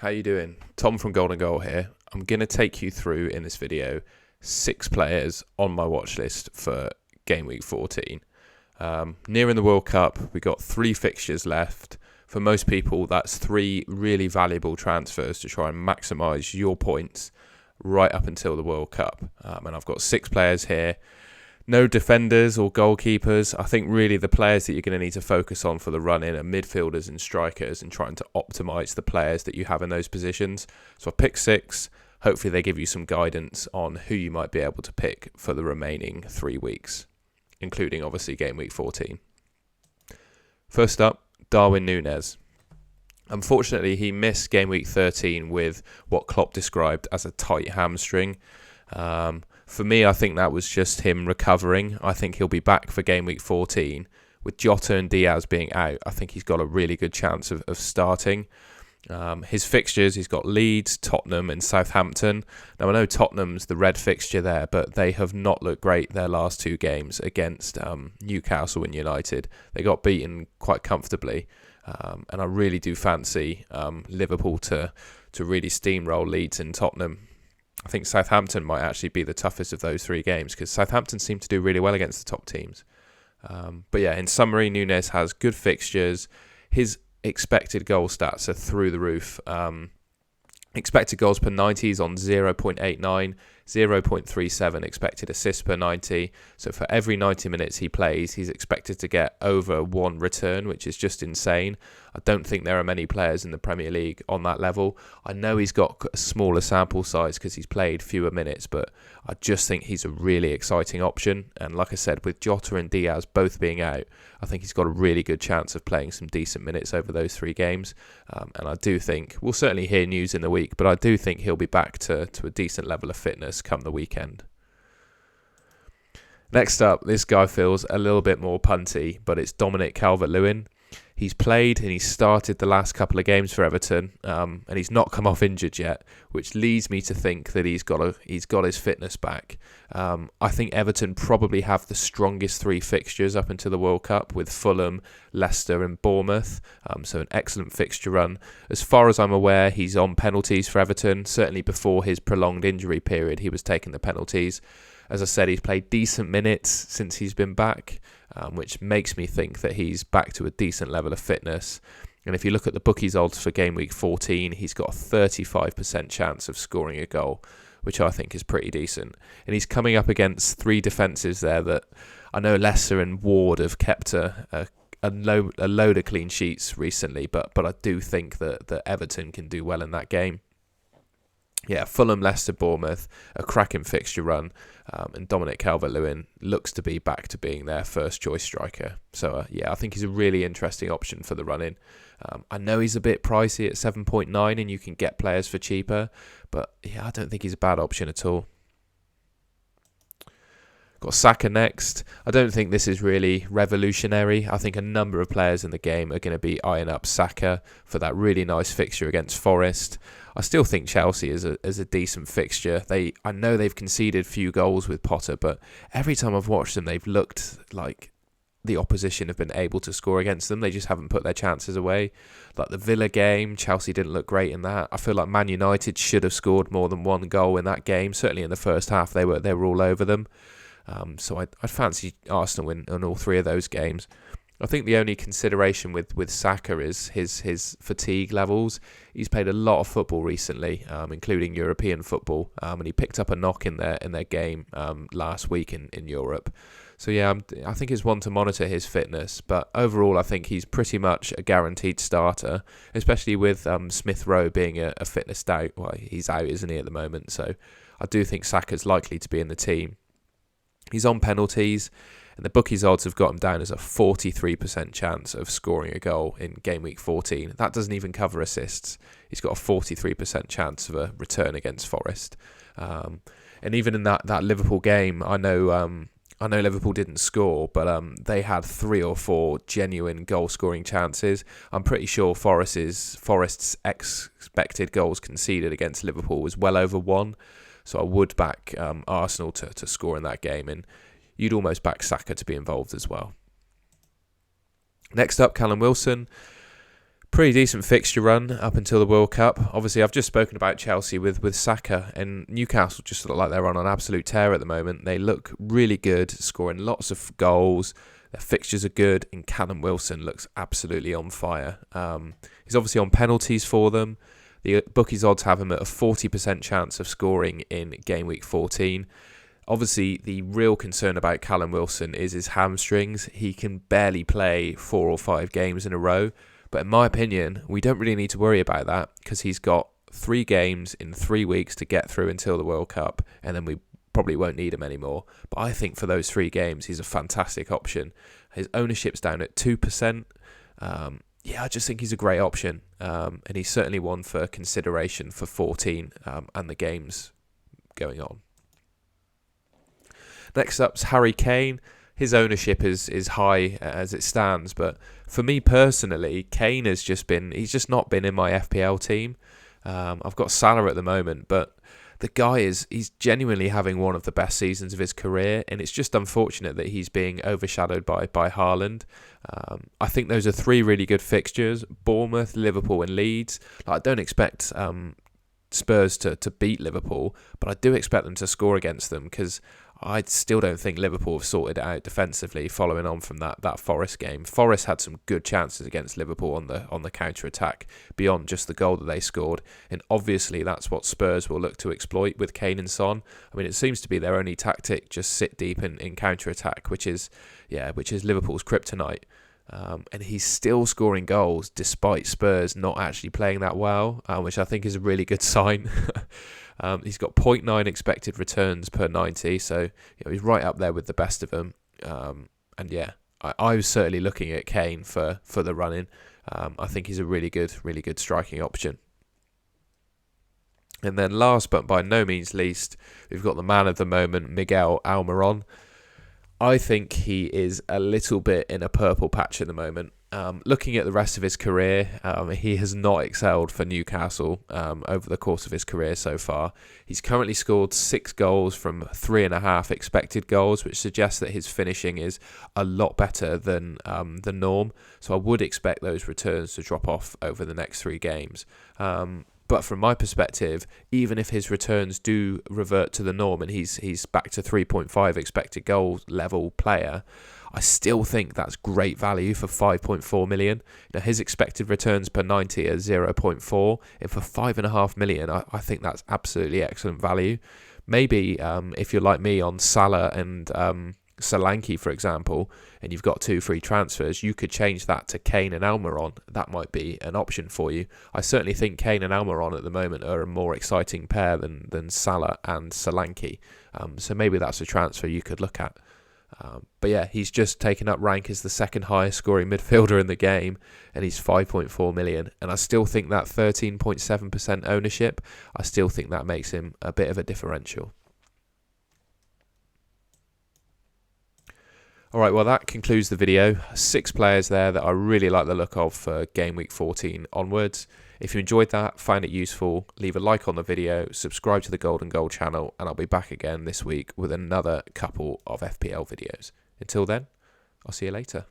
how you doing? Tom from Golden Goal here. I'm going to take you through in this video 6 players on my watch list for Game Week 14. Nearing the World Cup, we've got 3 fixtures left. For most people, that's 3 really valuable transfers to try and maximise your points right up until the World Cup. And I've got 6 players here. No defenders or goalkeepers. I think really the players that you're going to need to focus on for the run-in are midfielders and strikers and trying to optimise the players that you have in those positions. So I picked 6. Hopefully they give you some guidance on who you might be able to pick for the remaining 3 weeks, including obviously Game Week 14. First up, Darwin Nunez. Unfortunately, he missed Game Week 13 with what Klopp described as a tight hamstring. For me, I think that was just him recovering. I think he'll be back for Game Week 14. With Jota and Diaz being out, I think he's got a really good chance of starting. His fixtures, he's got Leeds, Tottenham and Southampton. Now, I know Tottenham's the red fixture there, but they have not looked great their last 2 games against Newcastle and United. They got beaten quite comfortably. And I really do fancy Liverpool to really steamroll Leeds and Tottenham. I think Southampton might actually be the toughest of those 3 games because Southampton seem to do really well against the top teams. But yeah, in summary, Nunez has good fixtures. His expected goal stats are through the roof. Expected goals per 90 is on 0.89, 0.37 expected assists per 90. So for every 90 minutes he plays, he's expected to get over 1 return, which is just insane. I don't think there are many players in the Premier League on that level. I know he's got a smaller sample size because he's played fewer minutes, but I just think he's a really exciting option. And like I said, with Jota and Diaz both being out, I think he's got a really good chance of playing some decent minutes over those 3 games. And I do think, we'll certainly hear news in the week, but I do think he'll be back to a decent level of fitness come the weekend. Next up, this guy feels a little bit more punty, but it's Dominic Calvert-Lewin. He's played and he's started the last couple of games for Everton, and he's not come off injured yet, which leads me to think that he's got his fitness back. I think Everton probably have the strongest 3 fixtures up until the World Cup with Fulham, Leicester and Bournemouth, so an excellent fixture run. As far as I'm aware, he's on penalties for Everton. Certainly before his prolonged injury period, he was taking the penalties. As I said, he's played decent minutes since he's been back, which makes me think that he's back to a decent level of fitness. And if you look at the bookies odds for Game Week 14, he's got a 35% chance of scoring a goal, which I think is pretty decent. And he's coming up against 3 defences there that I know Leicester and Ward have kept a load of clean sheets recently, but I do think that Everton can do well in that game. Yeah, Fulham, Leicester, Bournemouth, a cracking fixture run, and Dominic Calvert-Lewin looks to be back to being their first choice striker. So yeah, I think he's a really interesting option for the run-in. I know he's a bit pricey at 7.9 and you can get players for cheaper, but yeah, I don't think he's a bad option at all. Got Saka next. I don't think this is really revolutionary. I think a number of players in the game are going to be eyeing up Saka for that really nice fixture against Forest. I still think Chelsea is a decent fixture. I know they've conceded few goals with Potter, but every time I've watched them, they've looked like the opposition have been able to score against them. They just haven't put their chances away. Like the Villa game, Chelsea didn't look great in that. I feel like Man United should have scored more than 1 goal in that game. Certainly in the first half, they were all over them. So I'd fancy Arsenal in all 3 of those games. I think the only consideration with Saka is his fatigue levels. He's played a lot of football recently, including European football, and he picked up a knock in their game last week in Europe. So yeah, I think it's one to monitor his fitness, but overall I think he's pretty much a guaranteed starter, especially with Smith Rowe being a fitness doubt. Well, he's out, isn't he, at the moment? So I do think Saka's likely to be in the team. He's on penalties, and the bookies odds have got him down as a 43% chance of scoring a goal in Game Week 14. That doesn't even cover assists. He's got a 43% chance of a return against Forest. And even in that Liverpool game, I know Liverpool didn't score, but they had 3 or 4 genuine goal-scoring chances. I'm pretty sure Forest's expected goals conceded against Liverpool was well over 1. So I would back Arsenal to score in that game, and you'd almost back Saka to be involved as well. Next up, Callum Wilson. Pretty decent fixture run up until the World Cup. Obviously, I've just spoken about Chelsea with Saka, and Newcastle just look like they're on an absolute tear at the moment. They look really good, scoring lots of goals. Their fixtures are good, and Callum Wilson looks absolutely on fire. He's obviously on penalties for them. The bookies odds have him at a 40% chance of scoring in game week 14. Obviously, the real concern about Callum Wilson is his hamstrings. He can barely play 4 or 5 games in a row. But in my opinion, we don't really need to worry about that because he's got 3 games in 3 weeks to get through until the World Cup, and then we probably won't need him anymore. But I think for those 3 games, he's a fantastic option. His ownership's down at 2%. I just think he's a great option, and he's certainly one for consideration for 14 and the games going on. Next up's Harry Kane. His ownership is high as it stands, but for me personally, Kane he's just not been in my FPL team. I've got Salah at the moment, but the guy he's genuinely having one of the best seasons of his career, and it's just unfortunate that he's being overshadowed by Haaland. I think those are 3 really good fixtures: Bournemouth, Liverpool, and Leeds. I don't expect Spurs to beat Liverpool, but I do expect them to score against them because I still don't think Liverpool have sorted it out defensively following on from that Forest game. Forest had some good chances against Liverpool on the counter-attack beyond just the goal that they scored, and obviously that's what Spurs will look to exploit with Kane and Son. I mean, it seems to be their only tactic, just sit deep in counter-attack, which is Liverpool's kryptonite. And he's still scoring goals despite Spurs not actually playing that well, which I think is a really good sign. He's got 0.9 expected returns per 90, so he's right up there with the best of them. I was certainly looking at Kane for the run-in. I think he's a really good striking option. And then last but by no means least, we've got the man of the moment, Miguel Almiron. I think he is a little bit in a purple patch at the moment. Looking at the rest of his career, he has not excelled for Newcastle over the course of his career so far. He's currently scored 6 goals from 3.5 expected goals, which suggests that his finishing is a lot better than the norm. So I would expect those returns to drop off over the next 3 games. But from my perspective, even if his returns do revert to the norm and he's back to 3.5 expected goal level player, I still think that's great value for 5.4 million. Now, his expected returns per 90 are 0.4, and for 5.5 million, I think that's absolutely excellent value. Maybe if you're like me on Salah and Solanke, for example, and you've got 2 free transfers, you could change that to Kane and Almiron. That might be an option for you. I certainly think Kane and Almiron at the moment are a more exciting pair than Salah and Solanke. So maybe that's a transfer you could look at. But yeah, he's just taken up rank as the second highest scoring midfielder in the game, and he's 5.4 million. And I still think that 13.7% ownership, I still think that makes him a bit of a differential. Alright, well that concludes the video. 6 players there that I really like the look of for Game Week 14 onwards. If you enjoyed that, find it useful, leave a like on the video, subscribe to the Golden Goal channel, and I'll be back again this week with another couple of FPL videos. Until then, I'll see you later.